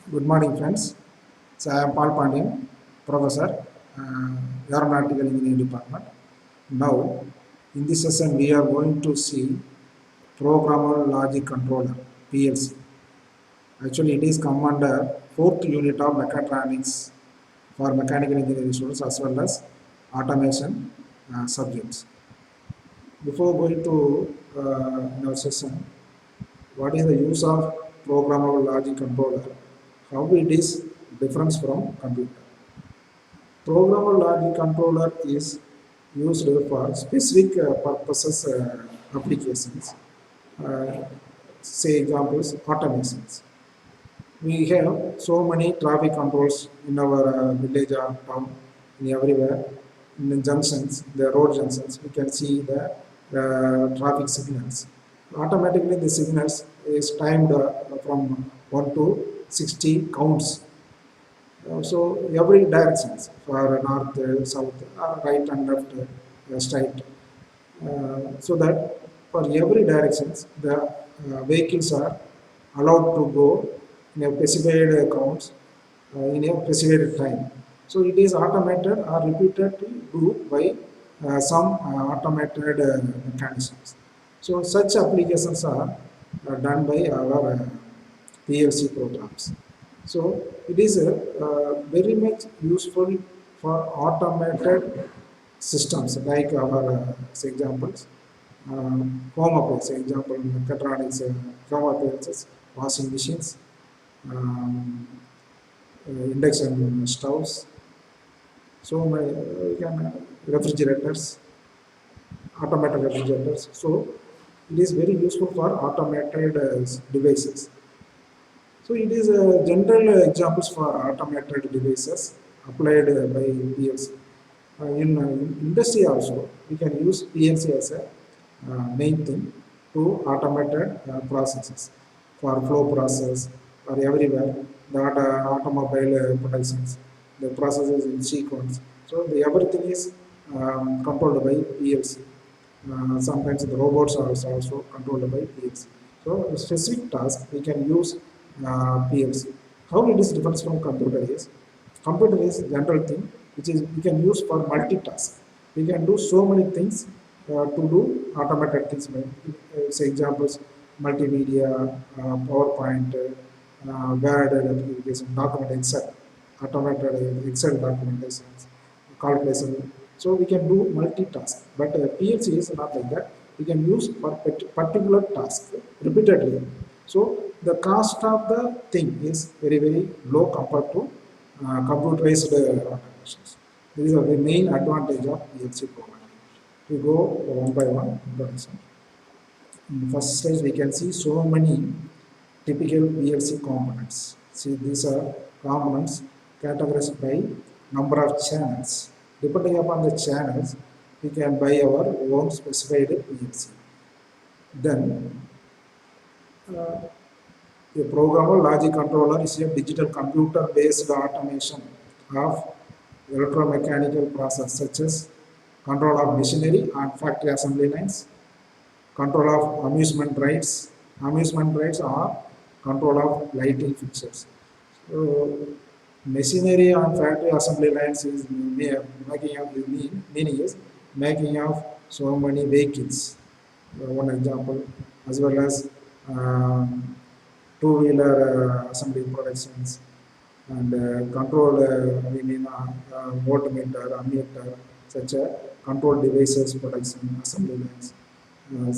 Good morning, friends. So I am Paul Pandian, Professor, Aeronautical Engineering Department. Now, in this session, we are going to see Programmable Logic Controller (PLC). Actually, it is come under fourth unit of mechatronics for mechanical engineering students as well as automation subjects. Before going to our session, what is the use of programmable logic controller? How it is different from computer? Programmable logic controller is used for specific purposes applications. Uh, say examples, automations. We have so many traffic controls in our village or town, in everywhere. In the junctions, the road junctions, we can see the traffic signals. Automatically, the signals is timed from 1 to 60 counts. So every directions for north, south, right and left, straight. So that for every directions, the vehicles are allowed to go in a specified counts in a specified time. So it is automated or repeated to do by some automated mechanisms. So such applications are done by our PLC programs. So it is very much useful for automated systems like our say examples, home appliances, example mechatronics, home appliances, washing machines, um, induction stoves, so my we can refrigerators, automated refrigerators. So it is very useful for automated devices. So it is general examples for automated devices applied by PLC. In industry also, we can use PLC as a main thing to automated processes for flow process or everywhere. The automobile productions, the processes in sequence. So everything is controlled by PLC. Sometimes the robots are also controlled by PLC. So a specific task we can use PLC. How it is different from computer is, computer is general thing which is we can use for multitask. We can do so many things to do automated things. Say examples, multimedia, PowerPoint, Word application, document Excel, automated Excel documentations, calculation. So we can do multitask. But PLC is not like that. We can use for particular task repeatedly. So the cost of the thing is very low compared to computerized automations. These are the main advantage of PLC programming. We go one by one. In the first stage, we can see so many typical PLC components. See, these are components categorized by number of channels. Depending upon the channels, we can buy our own specified PLC. Then, a programmable logic controller is a digital computer-based automation of electromechanical process such as control of machinery and factory assembly lines, control of amusement rides. Amusement rides are control of lighting fixtures. So, machinery and factory assembly lines is making of meaning is making of so many vehicles. One example, as well as two-wheeler assembly productions and control voltmeter, ammeter, such a control devices production assembly lines.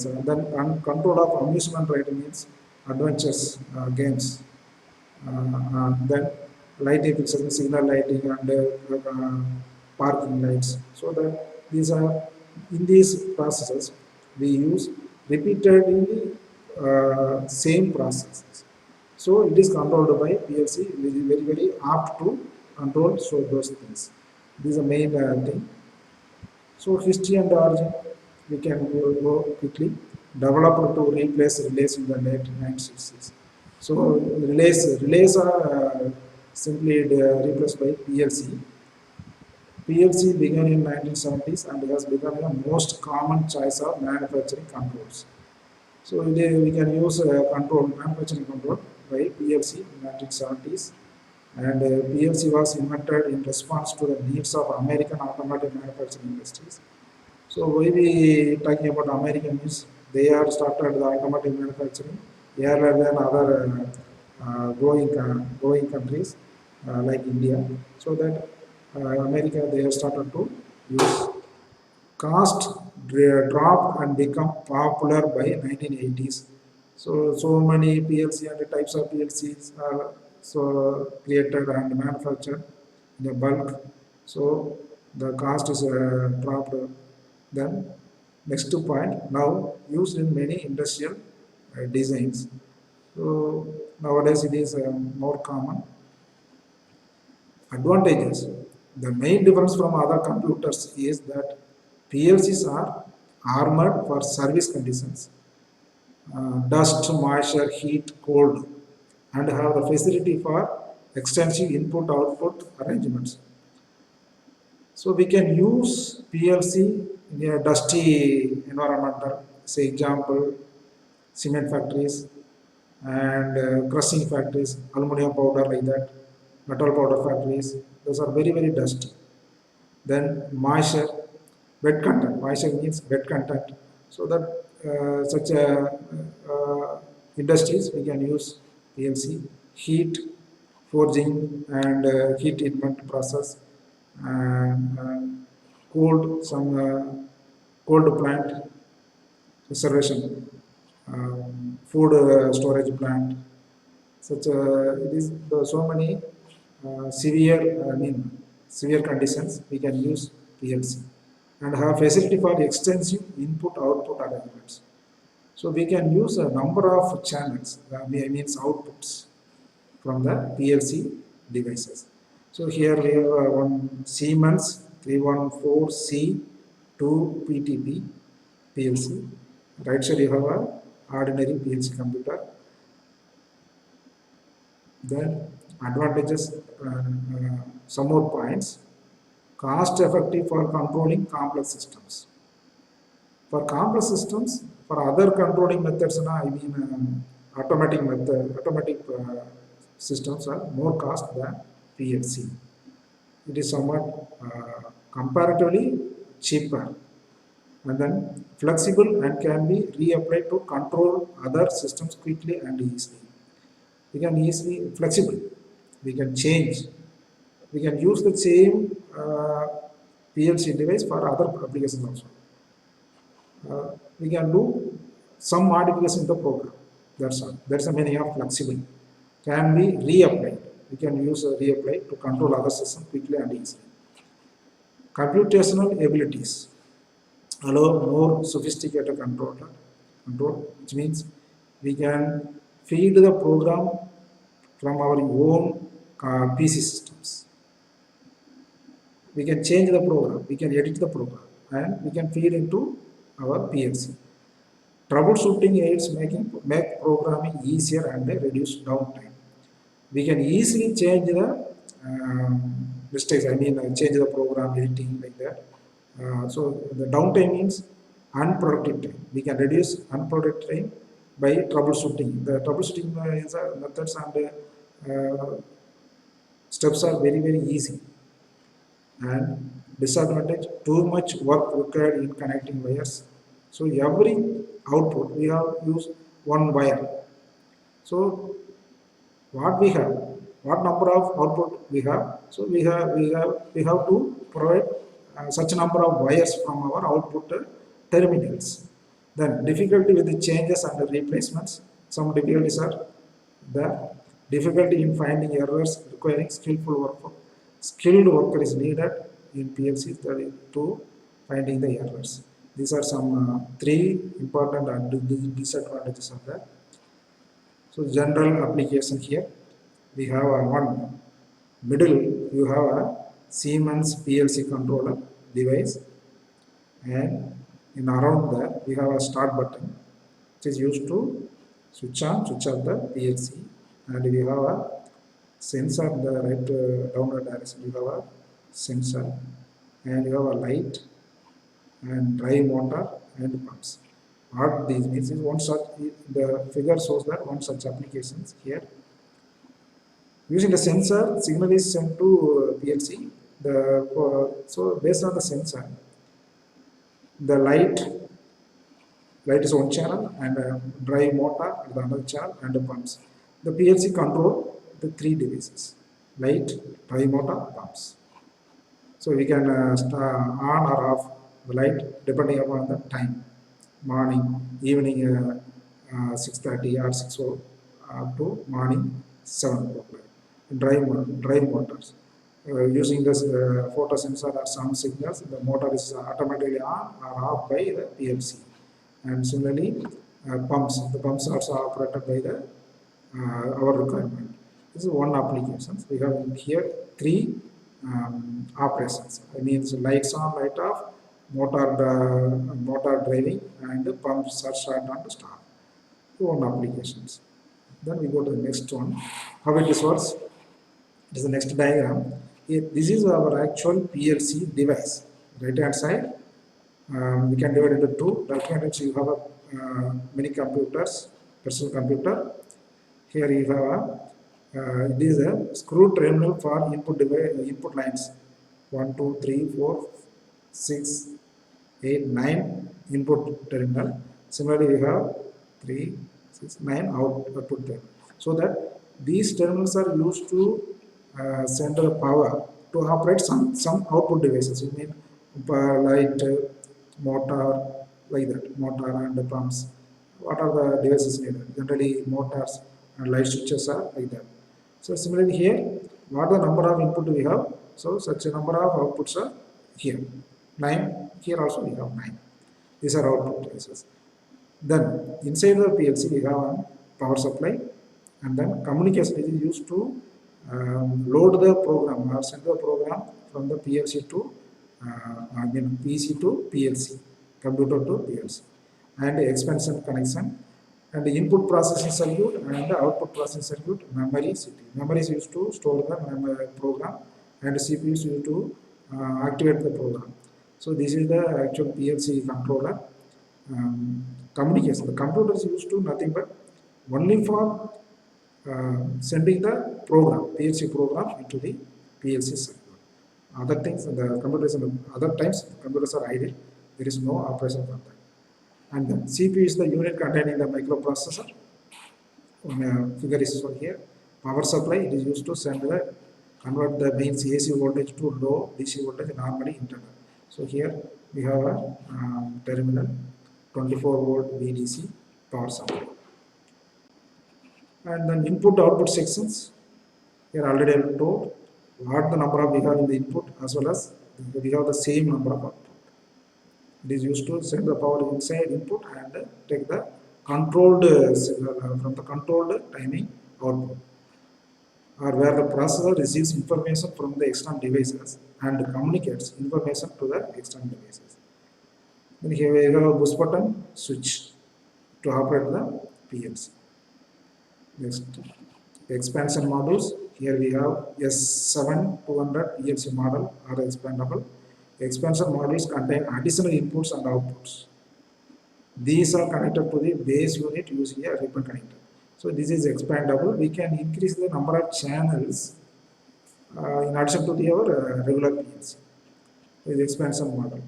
So then control of amusement rate means adventures games. Then lighting fixtures, signal lighting and parking lights. So that these are in these processes we use repeatedly same processes. So it is controlled by PLC. It is very apt to control so those things. This is the main thing. So history and origin, we can go quickly. Developed to replace relays in the late 1960s. So relays are simply replaced by PLC. PLC began in 1970s and has become the most common choice of manufacturing controls. So we can use control, manufacturing control by PLC in 1970s. And PLC was invented in response to the needs of American automotive manufacturing industries. So why we talking about American means they are started the automotive manufacturing earlier than other growing countries like India. So that America they have started to use. Cost dropped and become popular by 1980s. So many PLC and types of PLCs are so created and manufactured in a bulk. So the cost is dropped. Then next point now used in many industrial designs. So nowadays it is more common. Advantages. The main difference from other computers is that PLCs are armored for service conditions, dust, moisture, heat, cold, and have the facility for extensive input-output arrangements. So we can use PLC in a dusty environment, say example, cement factories and crushing factories, aluminum powder like that, metal powder factories, those are very, very dusty. Then moisture, wet content, moisture means wet content. So that such industries we can use PLC, heat, forging and heat treatment process, and cold, some cold plant, reservation, food storage plant. Such it is so many severe conditions we can use PLC and have facility for extensive input-output arrangements. So we can use a number of channels, means outputs from the PLC devices. So here we have one Siemens 314C2 PTP PLC. Right side you have a ordinary PLC computer. Then advantages, some more points. Cost effective for controlling complex systems. For complex systems, for other controlling methods, automatic systems are more cost than PLC. It is somewhat comparatively cheaper, and then flexible and can be reapplied to control other systems quickly and easily. We can easily flexible. We can change. We can use the same PLC device for other applications also. We can do some modification in the program. That's all. That's the meaning of flexible. Can be reapplied. We can use a reapply to control other systems quickly and easily. Computational abilities allow more sophisticated control, which means we can feed the program from our own PC systems. We can change the program, we can edit the program, and we can feed into our PLC. Troubleshooting aids make programming easier and reduce downtime. We can easily change the mistakes, change the program editing like that. So the downtime means unproductive time. We can reduce unproductive time by troubleshooting. The troubleshooting methods and steps are very, very easy. And disadvantage, too much work required in connecting wires. So every output we have used one wire. So what we have, what number of output we have, so we have to provide such a number of wires from our output terminals. Then difficulty with the changes and the replacements. Some difficulties are there. Difficulty in finding errors requiring skillful work. Skilled worker is needed in PLC to finding the errors. These are some three important disadvantages of that. So general application here, we have one middle, you have a Siemens PLC controller device, and in around there we have a start button which is used to switch on, switch off the PLC, and we have a sensor in the right downward direction. You have a sensor, and you have a light and drive motor and pumps. What these means is one such, the figure shows that one such applications here. Using the sensor, signal is sent to PLC. So based on the sensor, the light is one channel and a drive motor at the another channel and the pumps. The PLC control the three devices: light, drive motor, pumps. So we can on or off the light depending upon the time, morning, evening 6:30 or 6 up to morning 7 o'clock. Drive motors. Using this photo sensor or sound signals, the motor is automatically on or off by the PLC. And similarly, pumps. The pumps are also operated by the our requirement. This is one application. We have here three operations. It means lights on, light off, motor driving, and the pumps are start and stop. One applications. Then we go to the next one. How it works? It is the next diagram. Here, this is our actual PLC device. Right hand side, we can divide into two. Left hand side, you have a mini computers, personal computer. Here you have it is a screw terminal for input lines. 1, 2, 3, 4, 6, 8, 9 input terminal. Similarly, we have 3, 6, 9 output terminal. So that these terminals are used to send the power to operate some output devices. You mean light, motor, like that, motor and the pumps. What are the devices needed? Generally, motors and light switches are like that. So similarly here, what the number of input we have? So such a number of outputs are here. 9. Here also we have 9. These are output devices. Then inside the PLC we have a power supply, and then communication is used to load the program or send the program from the PLC to PC to PLC, computer to PLC, and expansion connection, and the input processing circuit and the output processing circuit, memory, CPU. Memory is used to store the program, and the CPU is used to activate the program. So this is the actual PLC controller. Communication. The computer is used to nothing but only for sending the program, PLC program into the PLC circuit. Other things, the computers, other times computers are idle. There is no operation for that. And then CPU is the unit containing the microprocessor. Figure is shown here. Power supply, it is used to convert the mains AC voltage to low DC voltage, normally internal. So here we have a terminal 24 volt VDC power supply. And then input output sections. Here already I told what the number of we have in the input, as well as we have the same number of output. It is used to send the power inside input and take the controlled signal from the controlled timing output, or where the processor receives information from the external devices and communicates information to the external devices. Then here we have a push button switch to operate the PLC. Next, expansion modules. Here we have S7200 PLC model are expandable. Expansion modules contain additional inputs and outputs. These are connected to the base unit using a ribbon connector. So this is expandable. We can increase the number of channels in addition to our regular PLC. This is expansion model.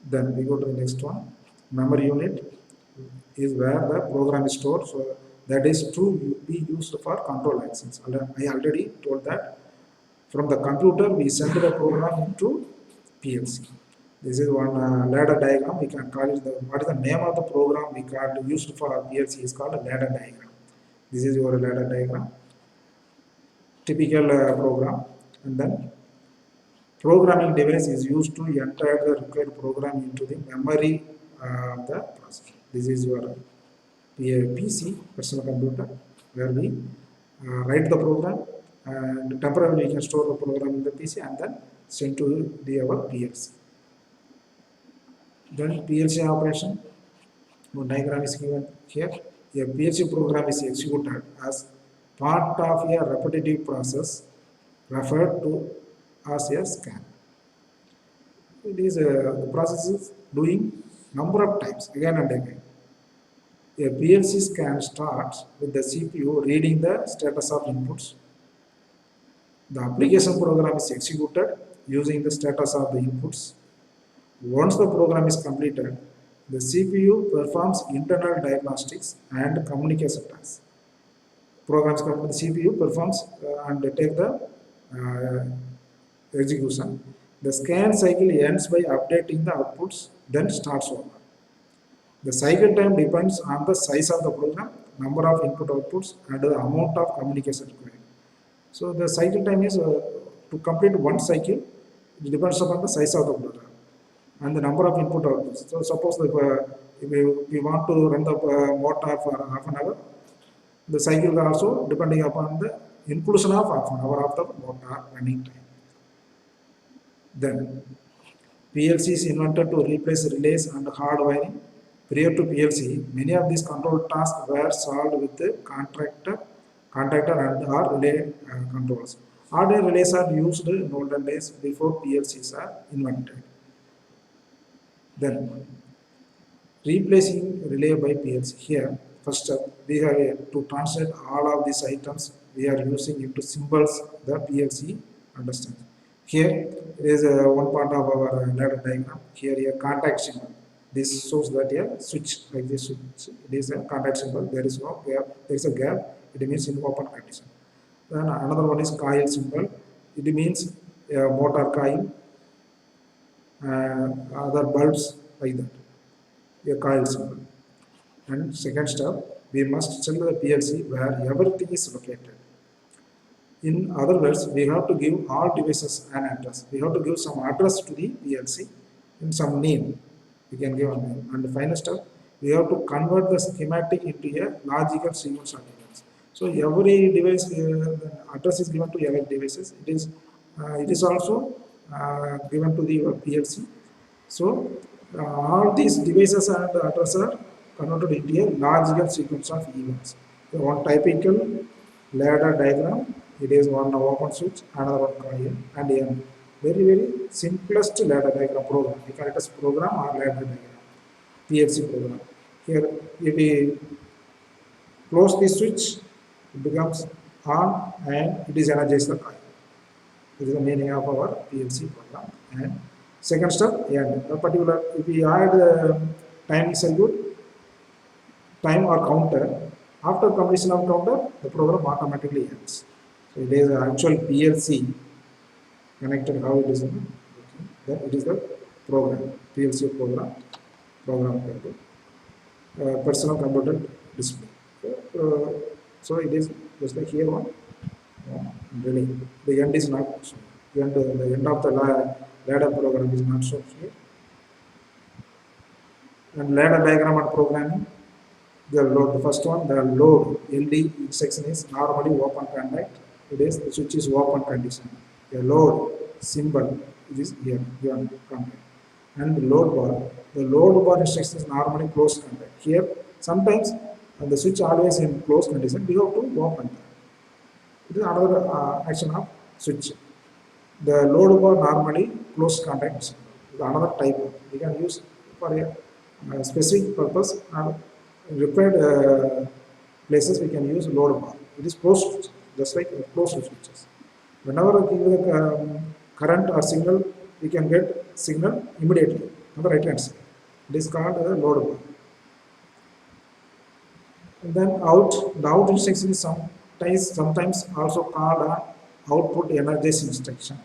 Then we go to the next one. Memory unit is where the program is stored. So that is to be used for control actions. I already told that from the computer we send the program into PLC. This is one ladder diagram. We can call it what is the name of the program we used for PLC is called a ladder diagram. This is your ladder diagram. Typical program, and then programming device is used to enter the required program into the memory of the processor. This is your PC, personal computer, where we write the program, and temporarily we can store the program in the PC and then send to our PLC. Then PLC operation. One diagram is given here. A PLC program is executed as part of a repetitive process referred to as a scan. It is the process is doing number of times again and again. A PLC scan starts with the CPU reading the status of inputs. The application program is executed using the status of the inputs. Once the program is completed, the CPU performs internal diagnostics and communication tasks. Programs come the CPU performs and take the execution. The scan cycle ends by updating the outputs, then starts over. The cycle time depends on the size of the program, number of input outputs, and the amount of communication required. So the cycle time is to complete one cycle, it depends upon the size of the program and the number of input outputs. So suppose if we want to run the motor for half an hour, the cycle are also depending upon the inclusion of half an hour of the motor running time. Then PLC is invented to replace relays and hard wiring. Prior to PLC, many of these control tasks were solved with the contactor and or relay controls. Ordinary relays are used in olden days before PLCs are invented. Then replacing relay by PLC. Here, first step, we have to translate all of these items we are using into symbols the PLC understands. Here is one part of our ladder diagram. Here a contact symbol. This shows that a switch like this switch. It is a contact symbol. There is no gap. There is a gap. It means in open condition. Then another one is coil symbol. It means a motor coil. Other bulbs like that. A coil symbol. And second step, we must tell the PLC where everything is located. In other words, we have to give all devices an address. We have to give some address to the PLC in some name. We can give a name. And the final step, we have to convert the schematic into a logical sequence of events. So every device, the address is given to every devices. It is also given to the PLC. So all these devices and addresses are converted into a logical sequence of events. So one typical ladder diagram. It is one open switch, another one coil, and a very simplest ladder diagram program. We call it as program or ladder diagram, PLC program. Here, if we close the switch, it becomes on and it is energized the coil. This is the meaning of our PLC program. And second step, end. A particular, if we add time circuit, time or counter, after completion of counter, the program automatically ends. So it is an actual PLC connected how it is. Okay. Then it is the program, PLC program personal computer display. So it is just like here one. Really, the end is not shown. The end of the ladder program is not shown here. And ladder diagram and programming. The first one, the load LD section is normally open contact. It is the switch is open condition. A load symbol is here given contact. And the load bar instruction is normally closed contact. Here sometimes the switch always in closed condition. We have to open that. It is another action of switch. The load bar normally closed contact symbol. It is another type. We can use for a specific purpose. Required places we can use load bar. It is closed, just like closed switches. Whenever we give the current or signal, we can get signal immediately on the right hand side. It is called a load bar. And then the out instruction is sometimes also called an output energized instruction.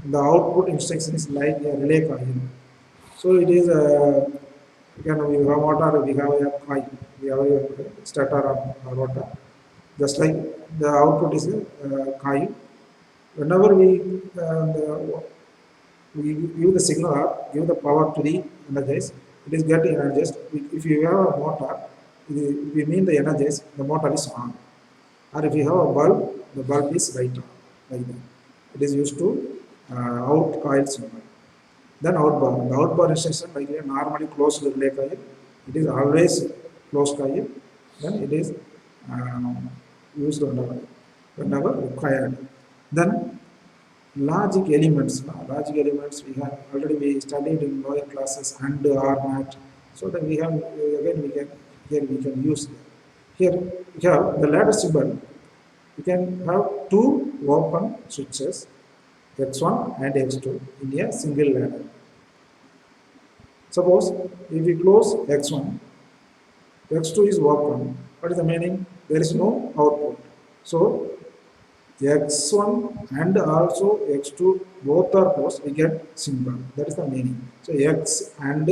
The output instruction is like a relay coil. So it is we have motor, we have a coil, we have a stator or rotor. Just like the output is a coil. Whenever we give the signal or give the power to the energized, it is getting energized. If you have a motor, we mean the energized, the motor is on. Or if you have a bulb, the bulb is right on, like that. It is used to out coil symbol. Then outbar. The outbar instruction like a normally closed relay coil. It is always closed coil. Then it is used whenever required. Then logic elements. Logic elements we have already we studied in lower classes and or not. So that we have again we can here we can use here here the ladder symbol. We can have two open switches x1 and x2 in a single ladder. Suppose if we close x1, x2 is open. What is the meaning? There is no output. So x1 and also x2 both are closed, we get symbol. That is the meaning. So x and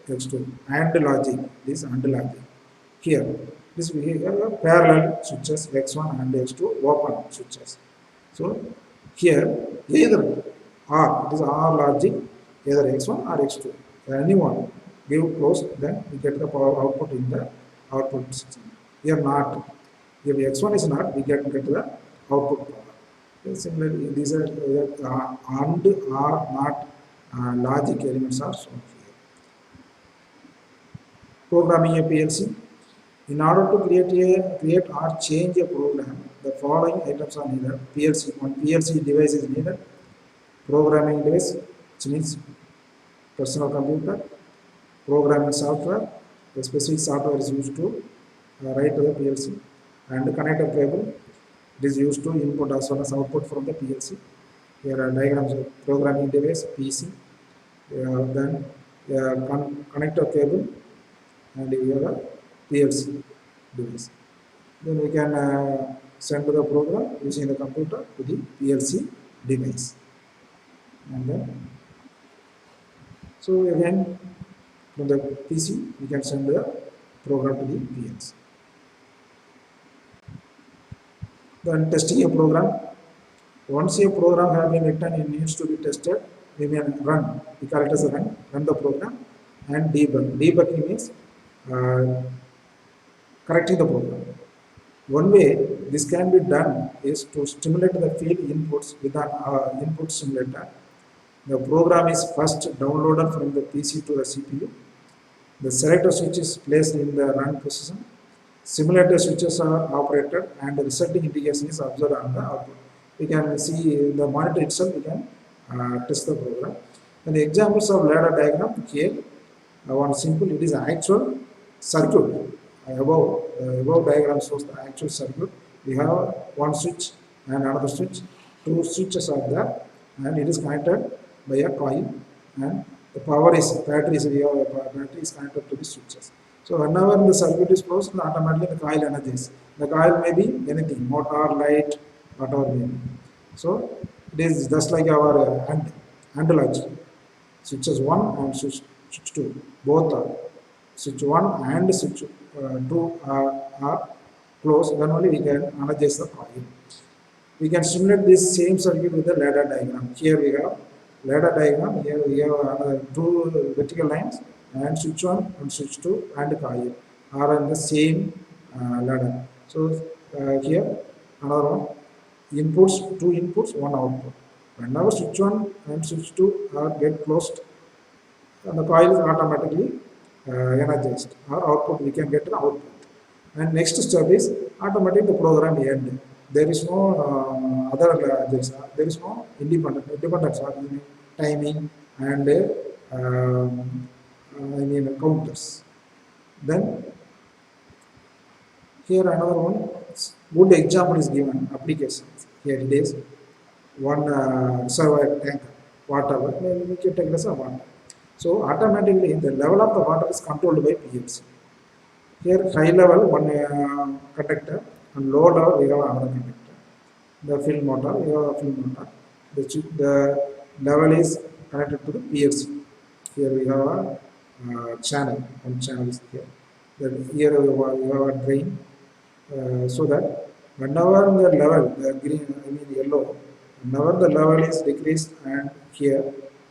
x2 and logic, this and logic. Here, this we have parallel switches x1 and x2 open switches. So here either or, it is or logic, either x1 or x2. Anyone give close, then we get the power output in the output system. Here not. If x1 is not, we get the output power. Similarly, these are and are not logic elements are shown here. Programming a PLC. In order to create or change a program, the following items are needed. PLC, one PLC device is needed. Programming device, which means personal computer. Programming software, the specific software is used to write to the PLC. And the connector cable, it is used to input as well as output from the PLC. Here are diagrams of programming device, PC. Then connector cable, and here are PLC device. Then we can send the program using the computer to the PLC device. And then, so again, from the PC, we can send the program to the PLC. Then testing a program. Once a program has been written, it needs to be tested. We may run. We call it as a run the program, and debug. Debugging means correcting the program. One way this can be done is to stimulate the field inputs with an input simulator. The program is first downloaded from the PC to the CPU. The selector switch is placed in the run position. Simulator switches are operated and the resulting indication is observed on the output. We can see the monitor itself, we can test the program. And the examples of ladder diagram here, one simple, it is an actual circuit. Above diagram shows the actual circuit. We have one switch and another switch. Two switches are there and it is connected by a coil, and the power is battery is connected to the switches. So whenever the circuit is closed, automatically the coil energizes. The coil may be anything, motor, light, whatever may be. So it is just like our hand logic. Switches 1 and switch 2, both are switch 1 and switch 2 are closed. Then only we can energize the coil. We can simulate this same circuit with the ladder diagram. Here we have ladder diagram. Here we have two vertical lines, and switch 1 and switch 2 and coil are in the same ladder. So here another one, inputs, two inputs, one output. Whenever switch 1 and switch 2 are get closed, and the coil is automatically energized, or output we can get an output. And next step is automatically the program end. There is no there is no independence or timing and counters. Then here another one good example is given, applications. Here it is one reservoir tank, water, we can take this as water. So automatically the level of the water is controlled by PLC. Here high level one conductor, and low level we have another conductor. The field motor, we have a field motor. The level is connected to the PLC. Here we have a channel, one channel is here. Then here we have a drain, so that whenever the level, the green, yellow, whenever the level is decreased, and here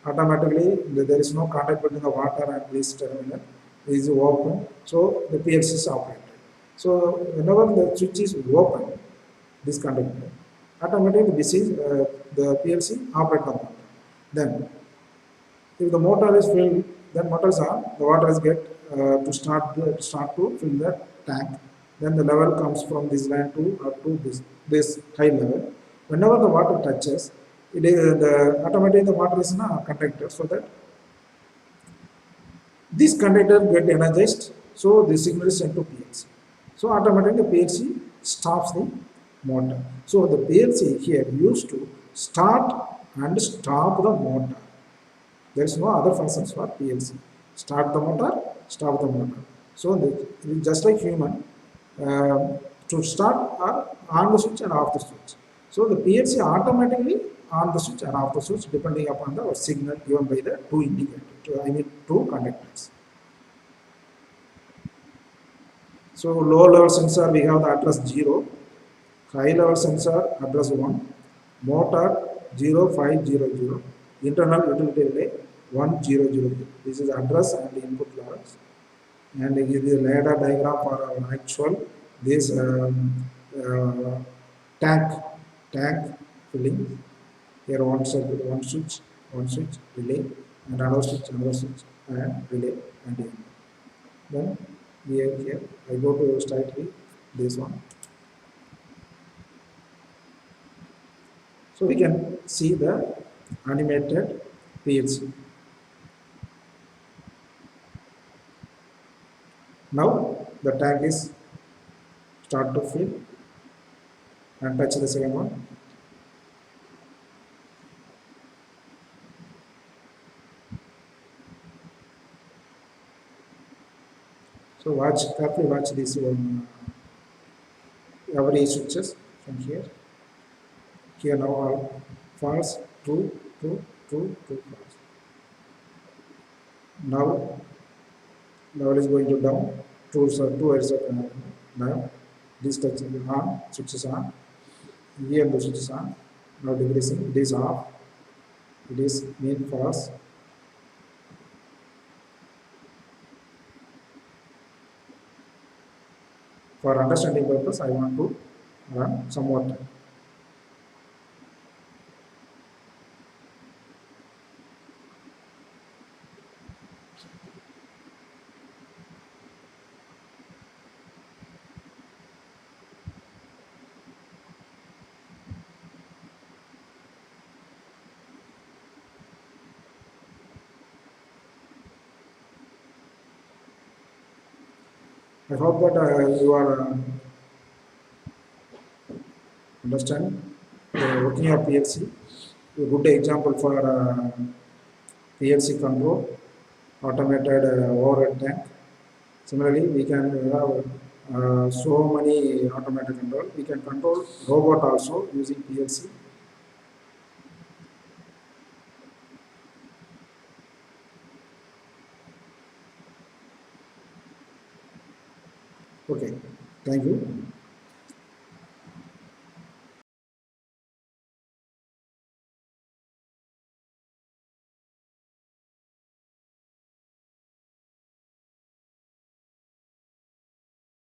automatically there is no contact between the water and this terminal, is open, so the PLC is operated. So whenever the switch is open, this conductor, automatically this is the PLC operate the motor. Then if the motor is filled, then motors on, the water is get to start to fill the tank. Then the level comes from this line to up to this high level. Whenever the water touches, it is the automatically the water is in a conductor, so that this conductor get energized, so the signal is sent to PLC. So automatically the PLC stops the motor. So the PLC here used to start and stop the motor. There is no other functions for PLC. Start the motor, stop the motor. So just like human, to start or on the switch and off the switch. So the PLC automatically on the switch and off the switch depending upon the signal given by the two indicators, I mean two conductors. So low level sensor we have the address 0, high level sensor address 1, motor 0500, internal utility relay 1000. This is address and input levels. And it is a ladder diagram for our actual this tank filling. Here one switch, relay, and another switch, and relay, and here. Then here I go to slightly this one. So we can see the animated PLC. Now the tank is start to fill, and touch the second one. So carefully watch this one. Every switches from here. Here now all false, true, false. Now level is going to down. Two edges are now. This touch is on, switch is on. Here the switch is on. Now decreasing. It is off. It is mean false. For understanding purpose, I want to run some more time. I hope that you are understand working of PLC. A good example for PLC control, automated overhead tank. Similarly, we can have so many automated control. We can control robot also using PLC. Okay, thank you.